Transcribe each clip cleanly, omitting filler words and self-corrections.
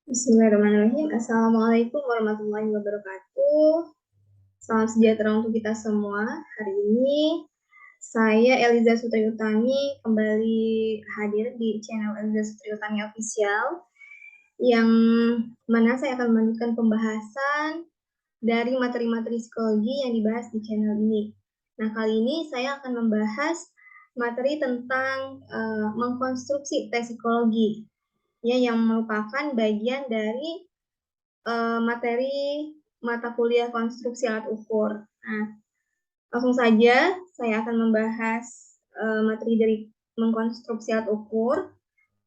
Bismillahirrahmanirrahim. Assalamualaikum warahmatullahi wabarakatuh. Salam sejahtera untuk kita semua. Hari ini saya Eliza Sutri Utami kembali hadir di channel Eliza Sutri Utami Official, yang mana saya akan melanjutkan pembahasan dari materi-materi psikologi yang dibahas di channel ini. Nah, kali ini saya akan membahas materi tentang mengkonstruksi tes psikologi, ya, yang merupakan bagian dari materi mata kuliah konstruksi alat ukur. Nah, langsung saja saya akan membahas materi dari mengkonstruksi alat ukur,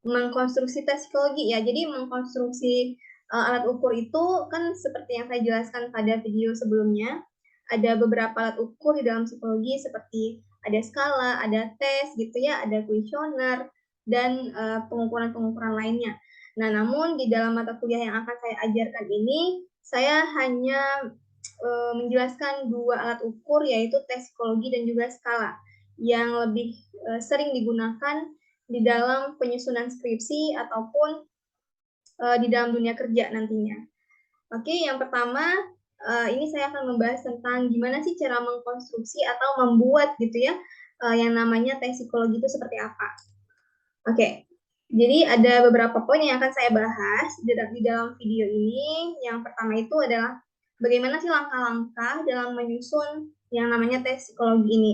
mengkonstruksi tes psikologi, ya. Jadi mengkonstruksi alat ukur itu kan seperti yang saya jelaskan pada video sebelumnya, ada beberapa alat ukur di dalam psikologi seperti ada skala, ada tes gitu ya, ada kuesioner, dan pengukuran-pengukuran lainnya. Nah, namun di dalam mata kuliah yang akan saya ajarkan ini, saya hanya menjelaskan dua alat ukur, yaitu tes psikologi dan juga skala, yang lebih sering digunakan di dalam penyusunan skripsi ataupun di dalam dunia kerja nantinya. Oke, yang pertama ini saya akan membahas tentang gimana sih cara mengkonstruksi atau membuat gitu ya yang namanya tes psikologi itu seperti apa. Oke, jadi ada beberapa poin yang akan saya bahas di dalam video ini. Yang pertama itu adalah bagaimana sih langkah-langkah dalam menyusun yang namanya tes psikologi ini.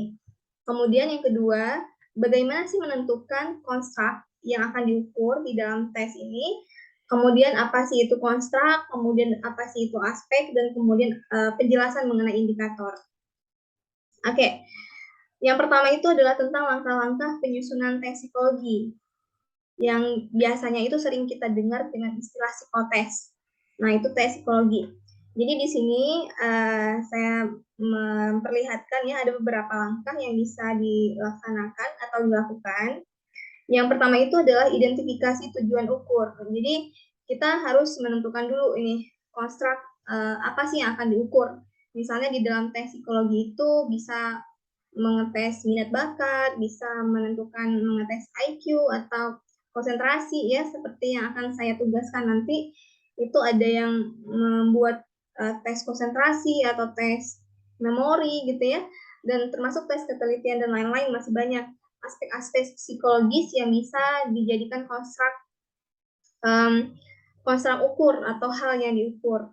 Kemudian yang kedua, bagaimana sih menentukan konstruk yang akan diukur di dalam tes ini. Kemudian apa sih itu konstruk, kemudian apa sih itu aspek, dan kemudian penjelasan mengenai indikator. Oke, yang pertama itu adalah tentang langkah-langkah penyusunan tes psikologi, yang biasanya itu sering kita dengar dengan istilah psikotes. Nah, itu tes psikologi. Jadi di sini saya memperlihatkan ya ada beberapa langkah yang bisa dilaksanakan atau dilakukan. Yang pertama itu adalah identifikasi tujuan ukur. Jadi kita harus menentukan dulu ini konstruk apa sih yang akan diukur. Misalnya di dalam tes psikologi itu bisa mengetes minat bakat, bisa mengetes IQ atau konsentrasi ya, seperti yang akan saya tugaskan nanti. Itu ada yang membuat tes konsentrasi atau tes memori gitu ya, dan termasuk tes ketelitian dan lain-lain. Masih banyak aspek-aspek psikologis yang bisa dijadikan konstruk ukur atau hal yang diukur.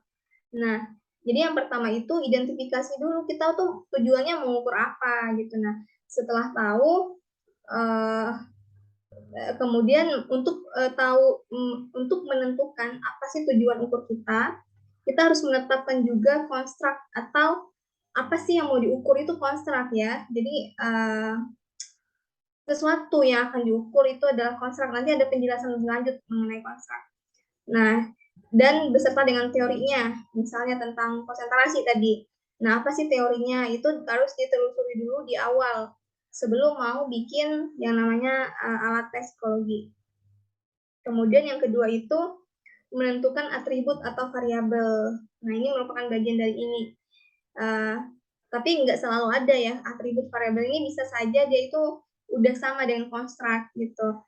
Nah, jadi yang pertama itu identifikasi dulu kita tuh tujuannya mengukur apa gitu. Nah, setelah tahu, kemudian untuk tahu untuk menentukan apa sih tujuan ukur kita harus menetapkan juga konstruk atau apa sih yang mau diukur itu konstruk ya. Jadi sesuatu yang akan diukur itu adalah konstruk. Nanti ada penjelasan lebih lanjut mengenai konstruk. Nah, dan beserta dengan teorinya, misalnya tentang konsentrasi tadi. Nah, apa sih teorinya? Itu harus ditelusuri dulu di awal sebelum mau bikin yang namanya alat tes psikologi. Kemudian yang kedua itu menentukan atribut atau variabel. Nah, ini merupakan bagian dari ini. Tapi nggak selalu ada ya atribut variabel ini, bisa saja dia itu udah sama dengan konstruk gitu.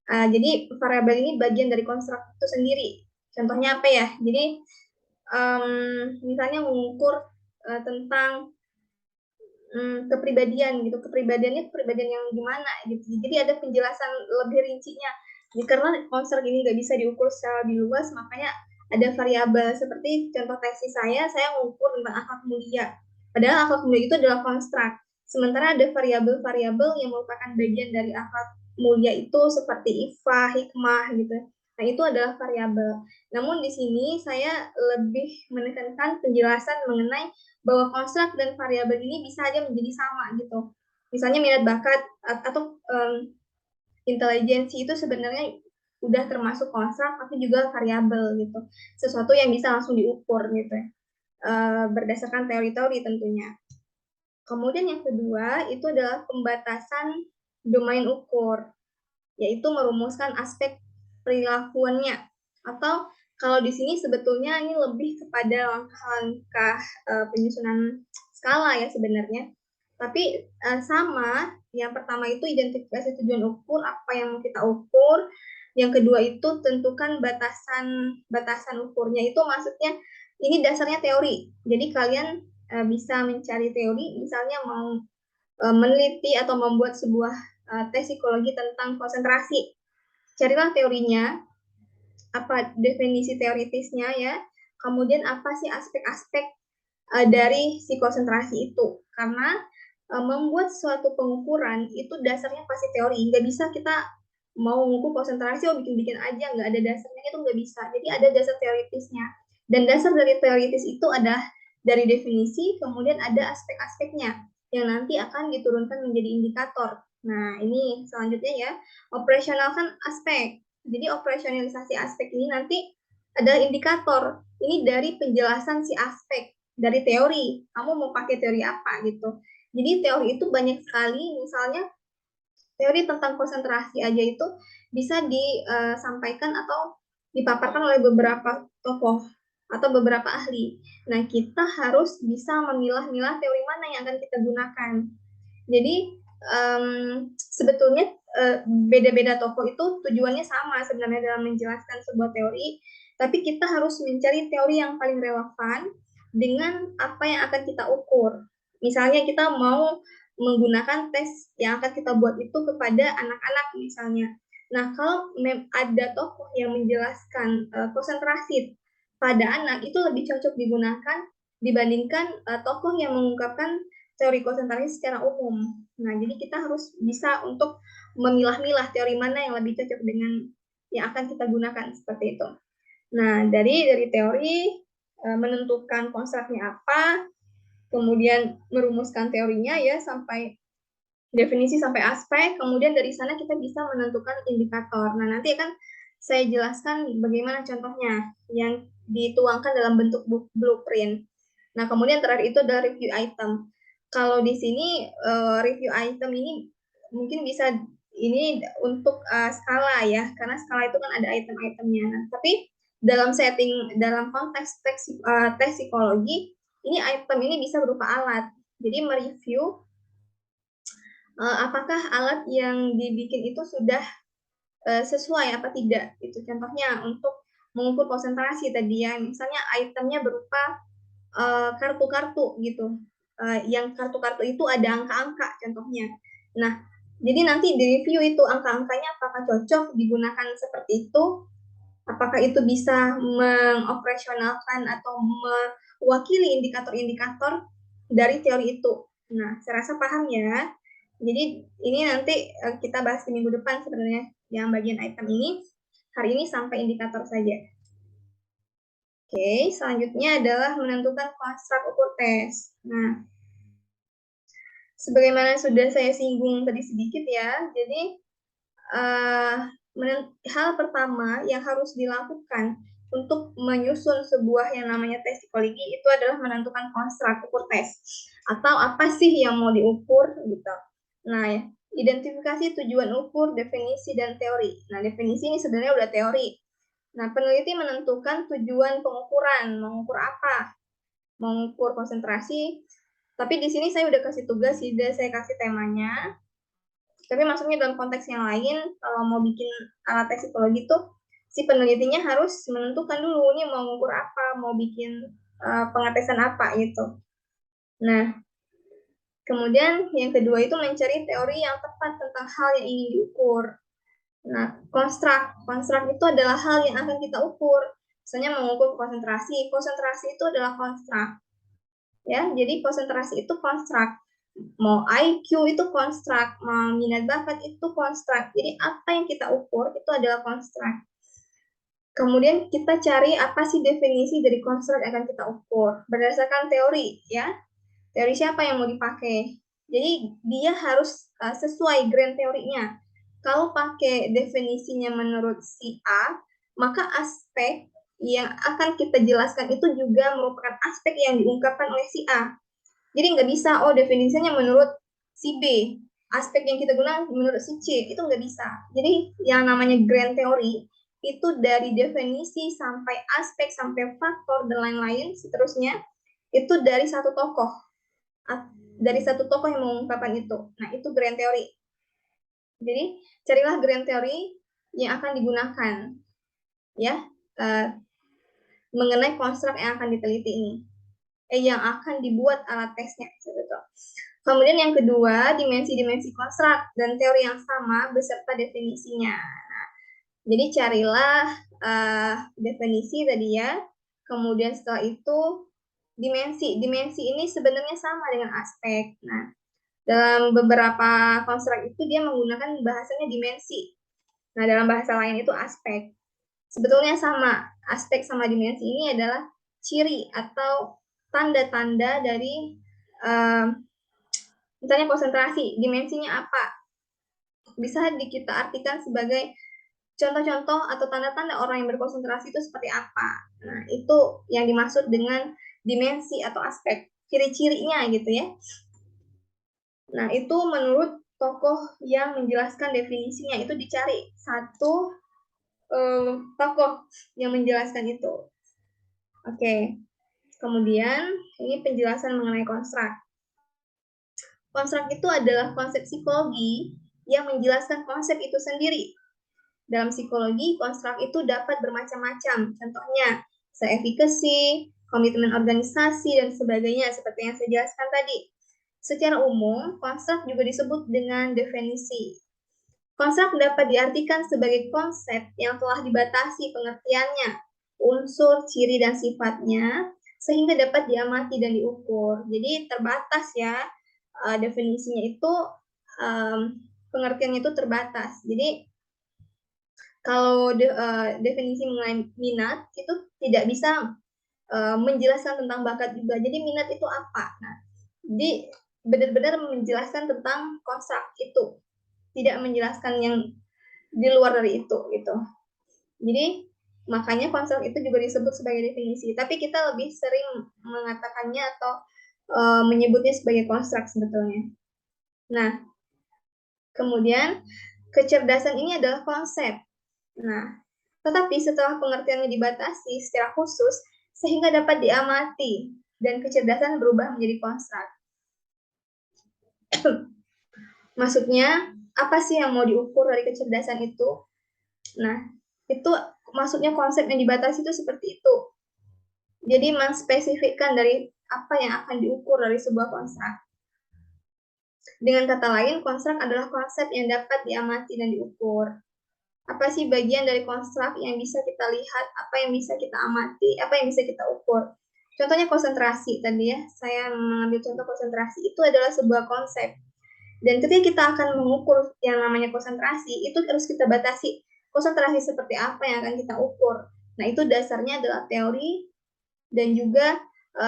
Jadi variabel ini bagian dari konstruk itu sendiri. Contohnya apa ya? Jadi misalnya mengukur tentang kepribadian gitu. Kepribadiannya kepribadian yang gimana gitu. Jadi ada penjelasan lebih rincinya. Jadi karena konstruk ini nggak bisa diukur secara lebih luas, makanya ada variabel. Seperti contoh tesis saya mengukur tentang akhlak mulia. Padahal akhlak mulia itu adalah konstruk. Sementara ada variabel-variabel yang merupakan bagian dari akhlak mulia itu seperti ifah, hikmah gitu. Nah, itu adalah variabel. Namun di sini saya lebih menekankan penjelasan mengenai bahwa konstruk dan variabel ini bisa aja menjadi sama gitu. Misalnya minat bakat atau intelijensi itu sebenarnya udah termasuk konstruk tapi juga variabel gitu. Sesuatu yang bisa langsung diukur gitu ya. Berdasarkan teori-teori tentunya. Kemudian yang kedua itu adalah pembatasan domain ukur, yaitu merumuskan aspek perilakuannya. Atau kalau di sini sebetulnya ini lebih kepada langkah-langkah penyusunan skala ya sebenarnya. Tapi sama, yang pertama itu identifikasi tujuan ukur, apa yang mau kita ukur. Yang kedua itu tentukan batasan ukurnya. Itu maksudnya ini dasarnya teori. Jadi kalian bisa mencari teori, misalnya mau meneliti atau membuat sebuah tes psikologi tentang konsentrasi. Carilah teorinya, apa definisi teoritisnya ya, kemudian apa sih aspek-aspek dari si konsentrasi itu. Karena membuat suatu pengukuran itu dasarnya pasti teori. Nggak bisa kita mau mengukur konsentrasi, bikin-bikin aja, nggak ada dasarnya, itu nggak bisa. Jadi ada dasar teoritisnya. Dan dasar dari teoritis itu ada dari definisi, kemudian ada aspek-aspeknya yang nanti akan diturunkan menjadi indikator. Nah, ini selanjutnya ya, operasionalkan aspek. Jadi operasionalisasi aspek ini nanti ada indikator. Ini dari penjelasan si aspek dari teori. Kamu mau pakai teori apa gitu. Jadi teori itu banyak sekali, misalnya teori tentang konsentrasi aja itu bisa disampaikan atau dipaparkan oleh beberapa tokoh atau beberapa ahli. Nah, kita harus bisa memilah-milah teori mana yang akan kita gunakan. Jadi sebetulnya beda-beda tokoh itu tujuannya sama sebenarnya dalam menjelaskan sebuah teori, tapi kita harus mencari teori yang paling relevan dengan apa yang akan kita ukur. Misalnya kita mau menggunakan tes yang akan kita buat itu kepada anak-anak misalnya. Nah, kalau ada tokoh yang menjelaskan konsentrasi pada anak, itu lebih cocok digunakan dibandingkan tokoh yang mengungkapkan teori konsentrasi secara umum. Nah, jadi kita harus bisa untuk memilah-milah teori mana yang lebih cocok dengan yang akan kita gunakan seperti itu. Nah, dari teori menentukan konstruknya apa, kemudian merumuskan teorinya ya sampai definisi sampai aspek, kemudian dari sana kita bisa menentukan indikator. Nah, nanti akan saya jelaskan bagaimana contohnya yang dituangkan dalam bentuk blueprint. Nah, kemudian terakhir itu adalah review item. Kalau di sini review item ini mungkin bisa ini untuk skala ya, karena skala itu kan ada item-itemnya. Nah, tapi dalam konteks tes psikologi, ini item ini bisa berupa alat. Jadi mereview apakah alat yang dibikin itu sudah sesuai apa tidak. Itu contohnya untuk mengukur konsentrasi tadi ya, misalnya itemnya berupa kartu-kartu gitu. Yang kartu-kartu itu ada angka-angka contohnya. Nah, jadi nanti di review itu angka-angkanya apakah cocok digunakan seperti itu, apakah itu bisa mengoperasionalkan atau mewakili indikator-indikator dari teori itu. Nah, saya rasa paham ya. Jadi ini nanti kita bahas di minggu depan sebenarnya yang bagian item ini. Hari ini sampai indikator saja. Oke, selanjutnya adalah menentukan konstruk ukur tes. Nah, sebagaimana sudah saya singgung tadi sedikit ya, jadi hal pertama yang harus dilakukan untuk menyusun sebuah yang namanya tes psikologi itu adalah menentukan konstruk ukur tes. Atau apa sih yang mau diukur gitu. Nah, ya, identifikasi tujuan ukur, definisi, dan teori. Nah, definisi ini sebenarnya udah teori. Nah, peneliti menentukan tujuan pengukuran, mengukur apa, mengukur konsentrasi. Tapi di sini saya udah kasih tugas, sudah saya kasih temanya. Tapi maksudnya dalam konteks yang lain, kalau mau bikin alat tes psikologi itu, si penelitinya harus menentukan dulu, ini mau mengukur apa, mau bikin pengetesan apa gitu. Nah, kemudian yang kedua itu mencari teori yang tepat tentang hal yang ingin diukur. Nah, konstruk itu adalah hal yang akan kita ukur. Misalnya mengukur konsentrasi itu adalah konstruk. Ya, jadi konsentrasi itu konstruk. Mau IQ itu konstruk, mau minat bakat itu konstruk. Jadi apa yang kita ukur itu adalah konstruk. Kemudian kita cari apa sih definisi dari konstruk yang akan kita ukur berdasarkan teori, ya. Teori siapa yang mau dipakai? Jadi dia harus sesuai grand teorinya. Kalau pakai definisinya menurut si A, maka aspek yang akan kita jelaskan itu juga merupakan aspek yang diungkapkan oleh si A. Jadi nggak bisa, definisinya menurut si B, aspek yang kita gunakan menurut si C, itu nggak bisa. Jadi yang namanya grand teori, itu dari definisi sampai aspek, sampai faktor, dan lain-lain seterusnya, itu dari satu tokoh yang mengungkapkan itu. Nah, itu grand teori. Jadi, carilah grand teori yang akan digunakan, ya, mengenai konstruk yang akan diteliti ini, yang akan dibuat alat tesnya. Kemudian yang kedua, dimensi-dimensi konstruk dan teori yang sama beserta definisinya. Jadi carilah definisi tadi ya, kemudian setelah itu dimensi. Dimensi ini sebenarnya sama dengan aspek. Nah, dalam beberapa konstruk itu dia menggunakan bahasanya dimensi. Nah, dalam bahasa lain itu aspek. Sebetulnya sama, aspek sama dimensi ini adalah ciri atau tanda-tanda dari misalnya konsentrasi. Dimensinya apa? Bisa kita artikan sebagai contoh-contoh atau tanda-tanda orang yang berkonsentrasi itu seperti apa. Nah, itu yang dimaksud dengan dimensi atau aspek, ciri-cirinya gitu ya. Nah, itu menurut tokoh yang menjelaskan definisinya, itu dicari satu tokoh yang menjelaskan itu. Oke. Kemudian, ini penjelasan mengenai konstruk. Konstruk itu adalah konsep psikologi yang menjelaskan konsep itu sendiri. Dalam psikologi, konstruk itu dapat bermacam-macam. Contohnya, efficacy, komitmen organisasi, dan sebagainya, seperti yang saya jelaskan tadi. Secara umum, konstruk juga disebut dengan definisi. Konstruk dapat diartikan sebagai konsep yang telah dibatasi pengertiannya, unsur, ciri, dan sifatnya, sehingga dapat diamati dan diukur. Jadi terbatas ya, definisinya itu, pengertiannya itu terbatas. Jadi kalau definisi mengenai minat itu tidak bisa menjelaskan tentang bakat juga. Jadi minat itu apa? Nah, jadi benar-benar menjelaskan tentang konstruk itu, tidak menjelaskan yang di luar dari itu gitu. Jadi makanya konstruk itu juga disebut sebagai definisi. Tapi kita lebih sering mengatakannya atau menyebutnya sebagai konstruk sebetulnya. Nah, kemudian kecerdasan ini adalah konsep. Nah, tetapi setelah pengertiannya dibatasi secara khusus, sehingga dapat diamati, dan kecerdasan berubah menjadi konstruk. Maksudnya, apa sih yang mau diukur dari kecerdasan itu? Nah, itu maksudnya konsep yang dibatasi itu seperti itu. Jadi menspesifikkan dari apa yang akan diukur dari sebuah konstruk. Dengan kata lain, konstruk adalah konsep yang dapat diamati dan diukur. Apa sih bagian dari konstruk yang bisa kita lihat, apa yang bisa kita amati, apa yang bisa kita ukur. Contohnya konsentrasi tadi ya, saya mengambil contoh konsentrasi, itu adalah sebuah konsep. Dan ketika kita akan mengukur yang namanya konsentrasi, itu harus kita batasi. Konsentrasi seperti apa yang akan kita ukur. Nah, itu dasarnya adalah teori dan juga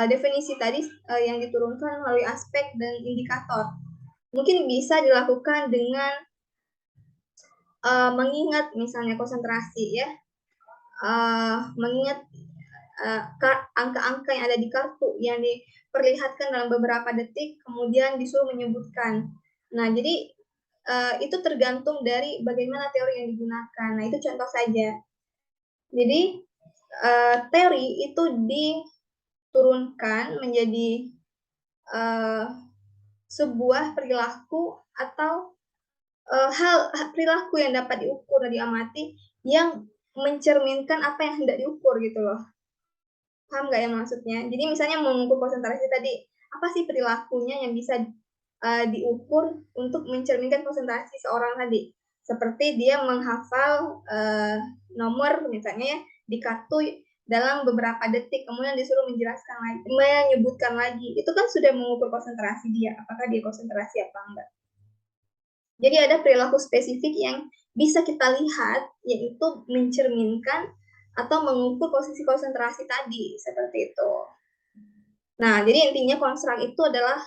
definisi tadi yang diturunkan melalui aspek dan indikator. Mungkin bisa dilakukan dengan mengingat misalnya konsentrasi ya, mengingat angka-angka yang ada di kartu yang diperlihatkan dalam beberapa detik, kemudian disuruh menyebutkan. Nah, jadi itu tergantung dari bagaimana teori yang digunakan. Nah, itu contoh saja. Jadi teori itu diturunkan menjadi sebuah perilaku atau hal perilaku yang dapat diukur dan diamati yang mencerminkan apa yang hendak diukur gitu loh. Paham nggak ya maksudnya? Jadi misalnya mengukur konsentrasi tadi, apa sih perilakunya yang bisa diukur untuk mencerminkan konsentrasi seorang tadi? Seperti dia menghafal nomor misalnya ya, di kartu dalam beberapa detik, kemudian disuruh menjelaskan lagi, menyebutkan lagi. Itu kan sudah mengukur konsentrasi dia, apakah dia konsentrasi apa enggak. Jadi ada perilaku spesifik yang bisa kita lihat, yaitu mencerminkan atau mengukur posisi konsentrasi tadi, seperti itu. Nah, jadi intinya konstruk itu adalah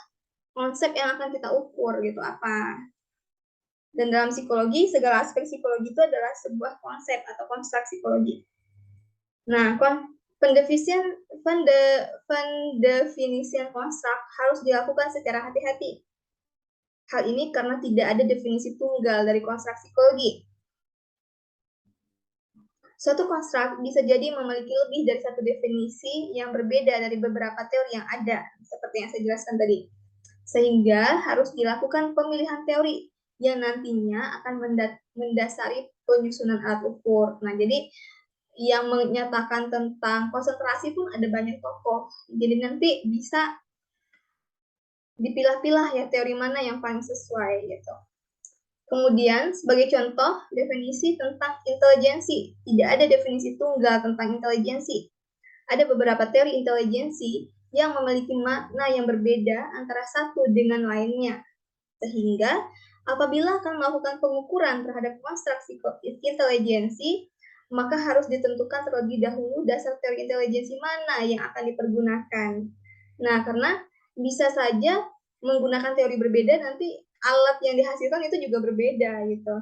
konsep yang akan kita ukur gitu, apa. Dan dalam psikologi, segala aspek psikologi itu adalah sebuah konsep atau konstruk psikologi. Nah, pendefinisian konstruk harus dilakukan secara hati-hati. Hal ini karena tidak ada definisi tunggal dari konstruk psikologi. Suatu konstruk bisa jadi memiliki lebih dari satu definisi yang berbeda dari beberapa teori yang ada, seperti yang saya jelaskan tadi. Sehingga harus dilakukan pemilihan teori yang nantinya akan mendasari penyusunan alat ukur. Nah, jadi yang menyatakan tentang konsentrasi pun ada banyak tokoh. Jadi nanti bisa dipilah-pilah ya teori mana yang paling sesuai gitu. Kemudian sebagai contoh definisi tentang intelijensi. Tidak ada definisi tunggal tentang intelijensi. Ada beberapa teori intelijensi yang memiliki makna yang berbeda antara satu dengan lainnya. Sehingga apabila akan melakukan pengukuran terhadap konstruksi intelijensi, maka harus ditentukan terlebih dahulu dasar teori intelijensi mana yang akan dipergunakan. Nah, karena bisa saja menggunakan teori berbeda, nanti alat yang dihasilkan itu juga berbeda gitu.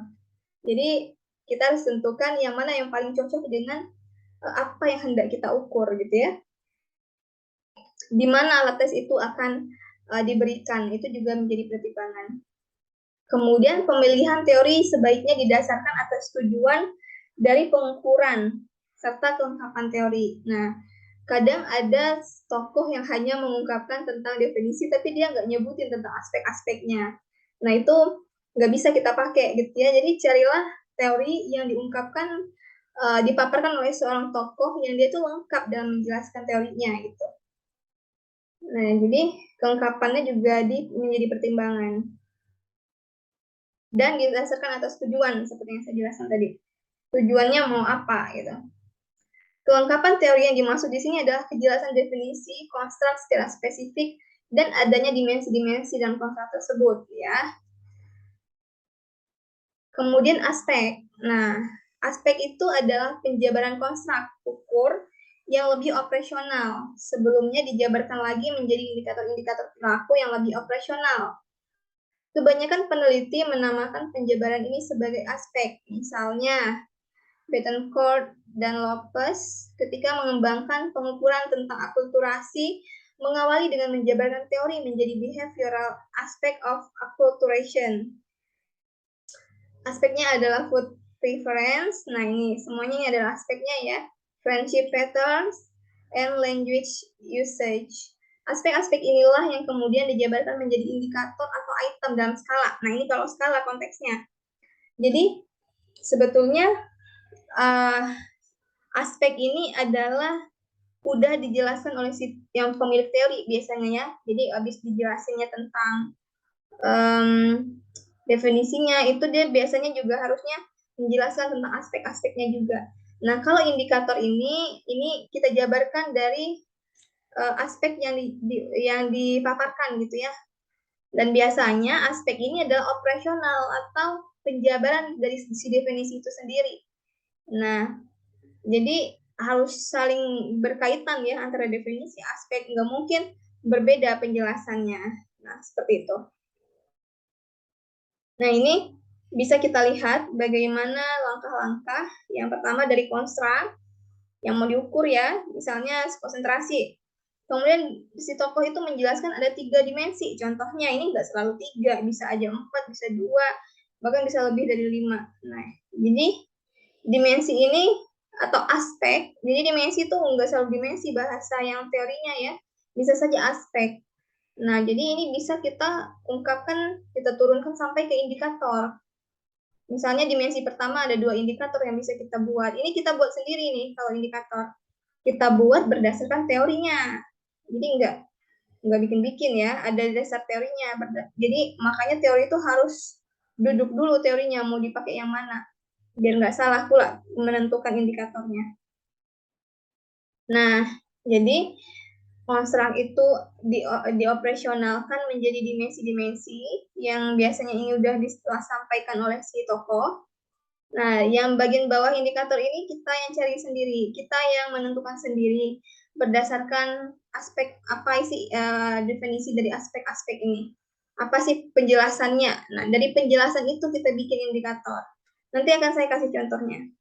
Jadi kita harus tentukan yang mana yang paling cocok dengan apa yang hendak kita ukur gitu ya. Di mana alat tes itu akan diberikan, itu juga menjadi pertimbangan. Kemudian pemilihan teori sebaiknya didasarkan atas tujuan dari pengukuran serta kelengkapan teori. Nah, kadang ada tokoh yang hanya mengungkapkan tentang definisi, tapi dia nggak nyebutin tentang aspek-aspeknya. Nah, itu nggak bisa kita pakai gitu ya. Jadi carilah teori yang diungkapkan, dipaparkan oleh seorang tokoh yang dia tuh lengkap dalam menjelaskan teorinya gitu. Nah, jadi kelengkapannya juga menjadi pertimbangan. Dan didasarkan atas tujuan, seperti yang saya jelaskan tadi. Tujuannya mau apa gitu. Kelengkapan teori yang dimaksud di sini adalah kejelasan definisi, konstruk secara spesifik, dan adanya dimensi-dimensi dalam konstruk tersebut ya. Kemudian aspek. Nah, aspek itu adalah penjabaran konstruk ukur yang lebih operasional. Sebelumnya dijabarkan lagi menjadi indikator-indikator perilaku yang lebih operasional. Kebanyakan peneliti menamakan penjabaran ini sebagai aspek. Misalnya, Bettencourt dan Lopez ketika mengembangkan pengukuran tentang akulturasi mengawali dengan menjabarkan teori menjadi behavioral aspect of acculturation. Aspeknya adalah food preference. Nah, ini semuanya ini adalah aspeknya ya. Friendship patterns and language usage. Aspek-aspek inilah yang kemudian dijabarkan menjadi indikator atau item dalam skala. Nah, ini kalau skala konteksnya. Jadi, sebetulnya aspek ini adalah udah dijelaskan oleh si yang pemilik teori biasanya ya. Jadi, habis dijelasinnya tentang definisinya, itu dia biasanya juga harusnya menjelaskan tentang aspek-aspeknya juga. Nah, kalau indikator ini kita jabarkan dari aspek yang dipaparkan gitu ya. Dan biasanya aspek ini adalah operasional atau penjabaran dari si definisi itu sendiri. Nah, jadi harus saling berkaitan ya antara definisi aspek, nggak mungkin berbeda penjelasannya. Nah, seperti itu. Nah, ini bisa kita lihat bagaimana langkah-langkah. Yang pertama dari konstruk yang mau diukur ya, misalnya konsentrasi. Kemudian si tokoh itu menjelaskan ada 3 dimensi. Contohnya ini nggak selalu 3, bisa aja 4, bisa 2, bahkan bisa lebih dari 5. Nah, jadi dimensi ini atau aspek, jadi dimensi itu nggak selalu dimensi bahasa yang teorinya ya, bisa saja aspek. Nah, jadi ini bisa kita ungkapkan, kita turunkan sampai ke indikator. Misalnya dimensi pertama ada 2 indikator yang bisa kita buat. Ini kita buat sendiri nih kalau indikator. Kita buat berdasarkan teorinya. Jadi nggak bikin-bikin ya, ada dasar teorinya. Jadi makanya teori itu harus duduk dulu teorinya, mau dipakai yang mana. Biar nggak salah pula menentukan indikatornya. Nah, jadi konstruk itu dioperasionalkan menjadi dimensi-dimensi yang biasanya ini udah disampaikan oleh si tokoh. Nah, yang bagian bawah indikator ini kita yang cari sendiri, kita yang menentukan sendiri berdasarkan aspek apa sih definisi dari aspek-aspek ini. Apa sih penjelasannya? Nah, dari penjelasan itu kita bikin indikator. Nanti akan saya kasih contohnya.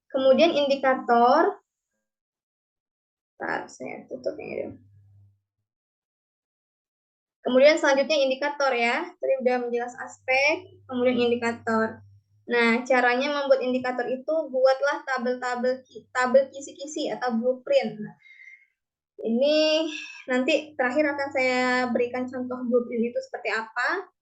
Kemudian indikator, saya tutupnya dulu. Kemudian selanjutnya indikator ya. Tadi udah menjelaskan aspek, kemudian indikator. Nah, caranya membuat indikator itu buatlah tabel kisi-kisi atau blueprint. Ini nanti terakhir akan saya berikan contoh blueprint itu seperti apa.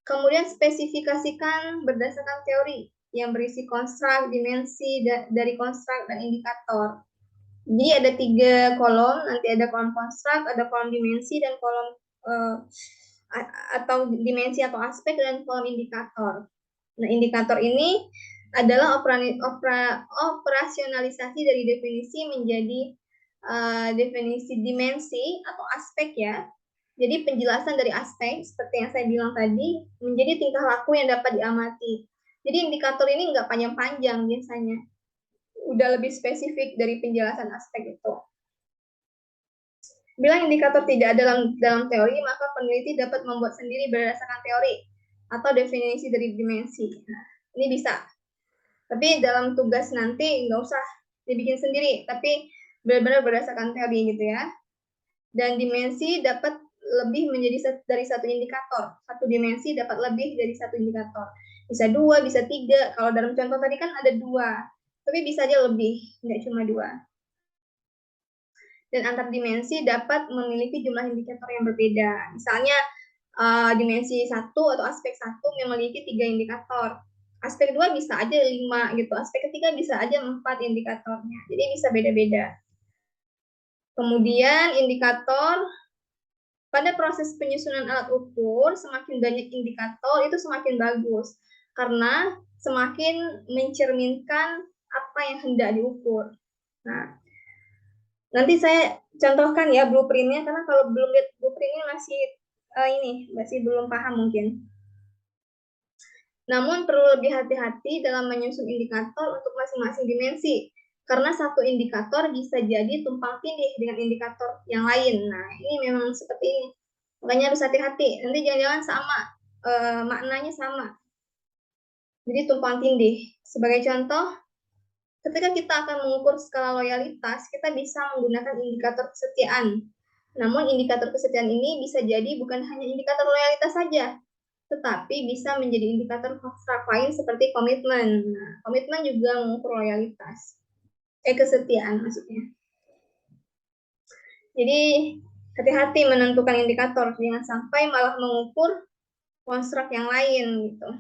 Kemudian spesifikasikan berdasarkan teori yang berisi konstruk, dimensi dari konstruk, dan indikator. Jadi ada 3 kolom, nanti ada kolom konstruk, ada kolom dimensi, dan kolom atau dimensi atau aspek, dan kolom indikator. Nah, indikator ini adalah operasionalisasi dari definisi menjadi definisi dimensi atau aspek ya. Jadi penjelasan dari aspek, seperti yang saya bilang tadi, menjadi tingkah laku yang dapat diamati. Jadi indikator ini nggak panjang-panjang biasanya. Udah lebih spesifik dari penjelasan aspek itu. Bila indikator tidak ada dalam teori, maka peneliti dapat membuat sendiri berdasarkan teori atau definisi dari dimensi. Nah, ini bisa. Tapi dalam tugas nanti nggak usah dibikin sendiri, tapi benar-benar berdasarkan teori gitu ya. Dan dimensi dapat lebih menjadi dari satu indikator. Satu dimensi dapat lebih dari satu indikator. Bisa 2, bisa 3. Kalau dalam contoh tadi kan ada 2. Tapi bisa aja lebih, nggak cuma 2. Dan antar dimensi dapat memiliki jumlah indikator yang berbeda. Misalnya dimensi 1 atau aspek 1 memiliki 3 indikator. Aspek 2 bisa aja 5 gitu. Aspek ketiga bisa aja 4 indikatornya. Jadi bisa beda-beda. Kemudian indikator, pada proses penyusunan alat ukur, semakin banyak indikator itu semakin bagus. Karena semakin mencerminkan apa yang hendak diukur. Nah, nanti saya contohkan ya blueprintnya, karena kalau belum lihat blueprintnya masih belum paham mungkin. Namun perlu lebih hati-hati dalam menyusun indikator untuk masing-masing dimensi, karena satu indikator bisa jadi tumpang tindih dengan indikator yang lain. Nah, ini memang seperti ini. Makanya harus hati-hati. Nanti jangan-jangan sama, maknanya sama. Jadi tumpang tindih. Sebagai contoh, ketika kita akan mengukur skala loyalitas, kita bisa menggunakan indikator kesetiaan. Namun indikator kesetiaan ini bisa jadi bukan hanya indikator loyalitas saja, tetapi bisa menjadi indikator konstruk lain seperti komitmen. Nah, komitmen juga mengukur loyalitas. Kesetiaan maksudnya. Jadi hati-hati menentukan indikator, jangan sampai malah mengukur konstruk yang lain gitu.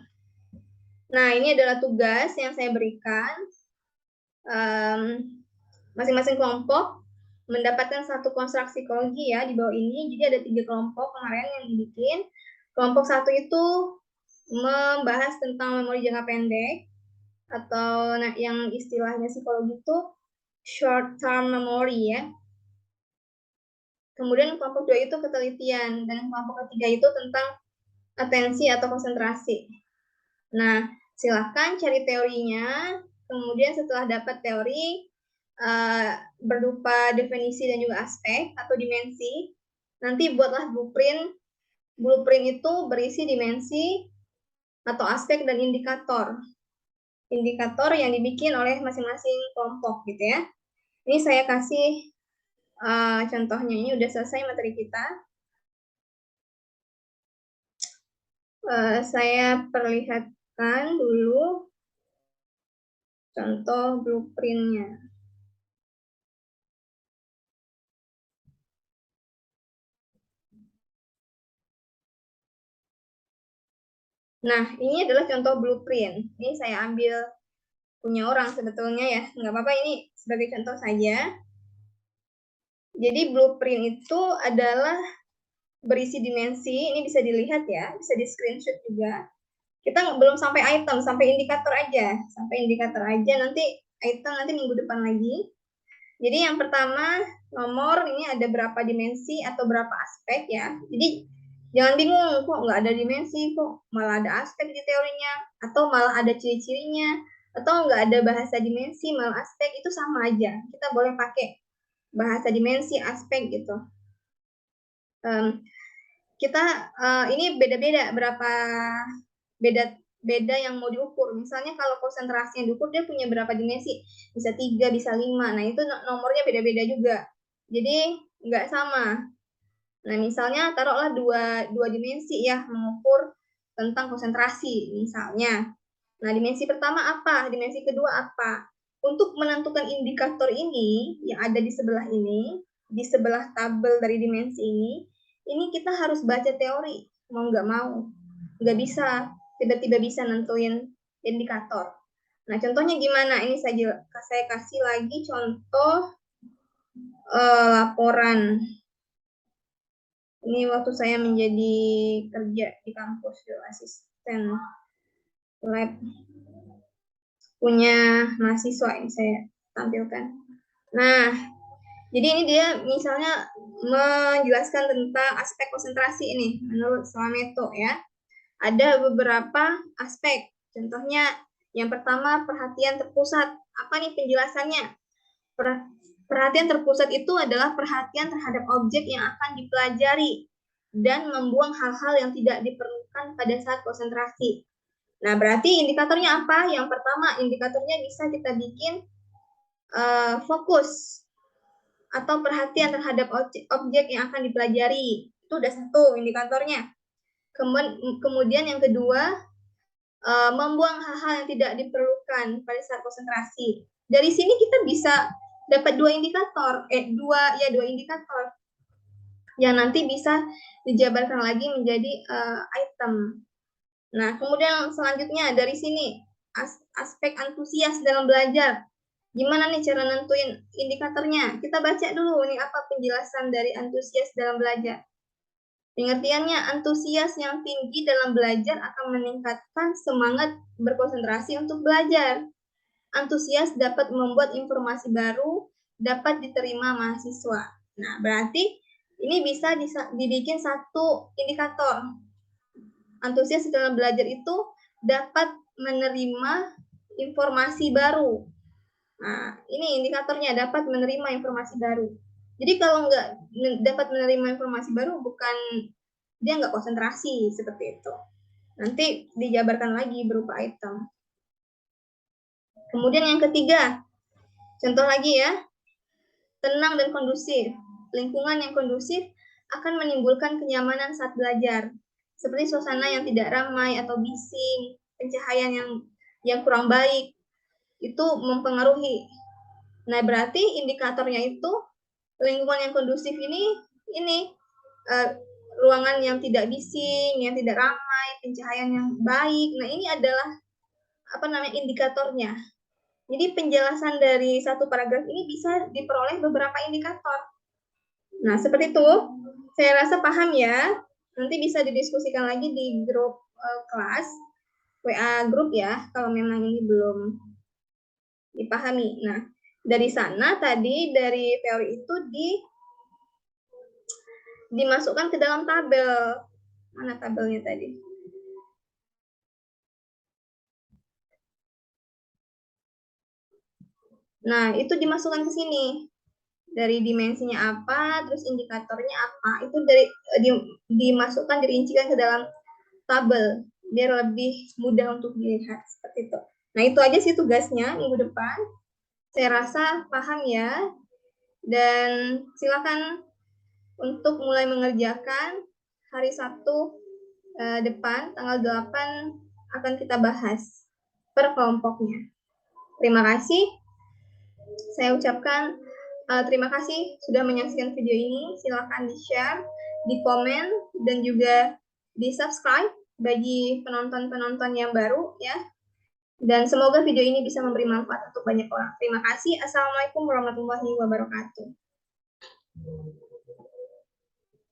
Nah, ini adalah tugas yang saya berikan. Masing-masing kelompok mendapatkan satu konstruk psikologi ya di bawah ini. Jadi ada 3 kelompok kemarin yang dibikin. Kelompok 1 itu membahas tentang memori jangka pendek, atau yang istilahnya psikologi itu short term memory ya. Kemudian kelompok 2 itu ketelitian, dan kelompok ketiga itu tentang atensi atau konsentrasi. Nah, silahkan cari teorinya, kemudian setelah dapat teori berupa definisi dan juga aspek atau dimensi, nanti buatlah blueprint. Blueprint itu berisi dimensi atau aspek dan indikator. Indikator yang dibikin oleh masing-masing kelompok gitu ya. Ini saya kasih contohnya, ini udah selesai materi kita. Saya perlihatkan dulu contoh blueprintnya. Nah, ini adalah contoh blueprint. Ini saya ambil punya orang sebetulnya ya. Nggak apa-apa, ini sebagai contoh saja. Jadi blueprint itu adalah berisi dimensi. Ini bisa dilihat ya, bisa di screenshot juga. Kita belum sampai item, sampai indikator aja. Sampai indikator aja, nanti item nanti minggu depan lagi. Jadi yang pertama, nomor ini ada berapa dimensi atau berapa aspek ya. Jadi jangan bingung, kok nggak ada dimensi, kok malah ada aspek di teorinya, atau malah ada ciri-cirinya, atau nggak ada bahasa dimensi, malah aspek, itu sama aja. Kita boleh pakai bahasa dimensi, aspek gitu. Kita ini beda-beda, berapa beda yang mau diukur. Misalnya kalau konsentrasi yang diukur, dia punya berapa dimensi, bisa 3, bisa 5. Nah, itu nomornya beda-beda juga. Jadi nggak sama. Nah, misalnya taruhlah dua dimensi ya, mengukur tentang konsentrasi misalnya. Nah, dimensi pertama apa? Dimensi kedua apa? Untuk menentukan indikator ini yang ada di sebelah ini, di sebelah tabel dari dimensi ini kita harus baca teori, mau nggak mau. nggak bisa tiba-tiba bisa nentuin indikator. Nah, contohnya gimana? Ini saya kasih lagi contoh laporan. Ini waktu saya menjadi kerja di kampus, asisten lab punya mahasiswa yang saya tampilkan. Nah, jadi ini dia misalnya menjelaskan tentang aspek konsentrasi ini menurut Slameto ya. Ada beberapa aspek. Contohnya yang pertama perhatian terpusat. Apa nih penjelasannya? Perhatian terpusat itu adalah perhatian terhadap objek yang akan dipelajari dan membuang hal-hal yang tidak diperlukan pada saat konsentrasi. Nah, berarti indikatornya apa? Yang pertama, indikatornya bisa kita bikin fokus atau perhatian terhadap objek yang akan dipelajari. Itu udah satu indikatornya. Kemudian yang kedua, membuang hal-hal yang tidak diperlukan pada saat konsentrasi. Dari sini kita bisa dapat dua indikator yang nanti bisa dijabarkan lagi menjadi item. Nah, kemudian selanjutnya dari sini aspek antusias dalam belajar. Gimana nih cara nentuin indikatornya? Kita baca dulu nih apa penjelasan dari antusias dalam belajar. Pengertiannya, antusias yang tinggi dalam belajar akan meningkatkan semangat berkonsentrasi untuk belajar. Antusias dapat membuat informasi baru dapat diterima mahasiswa. Nah, berarti ini bisa dibikin satu indikator. Antusias dalam belajar itu dapat menerima informasi baru. Nah, ini indikatornya dapat menerima informasi baru. Jadi kalau nggak dapat menerima informasi baru, bukan dia nggak konsentrasi seperti itu. Nanti dijabarkan lagi berupa item. Kemudian yang ketiga, contoh lagi ya, tenang dan kondusif. Lingkungan yang kondusif akan menimbulkan kenyamanan saat belajar, seperti suasana yang tidak ramai atau bising, pencahayaan yang kurang baik, itu mempengaruhi. Nah, berarti indikatornya itu lingkungan yang kondusif ini ruangan yang tidak bising, yang tidak ramai, pencahayaan yang baik. Nah, ini adalah indikatornya. Jadi penjelasan dari satu paragraf ini bisa diperoleh beberapa indikator. Nah, seperti itu. Saya rasa paham ya. Nanti bisa didiskusikan lagi di grup kelas, WA grup ya, kalau memang ini belum dipahami. Nah, dari sana tadi dari teori itu dimasukkan ke dalam tabel. Mana tabelnya tadi? Nah, itu dimasukkan ke sini. Dari dimensinya apa, terus indikatornya apa, itu dimasukkan, dirincikan ke dalam tabel, biar lebih mudah untuk dilihat, seperti itu. Nah, itu aja sih tugasnya minggu depan. Saya rasa paham ya, dan silakan untuk mulai mengerjakan hari Sabtu depan, tanggal 8, akan kita bahas per kelompoknya. Terima kasih. Saya ucapkan terima kasih sudah menyaksikan video ini. Silakan di-share, di-komen, dan juga di-subscribe bagi penonton-penonton yang baru ya. Dan semoga video ini bisa memberi manfaat untuk banyak orang. Terima kasih. Assalamualaikum warahmatullahi wabarakatuh.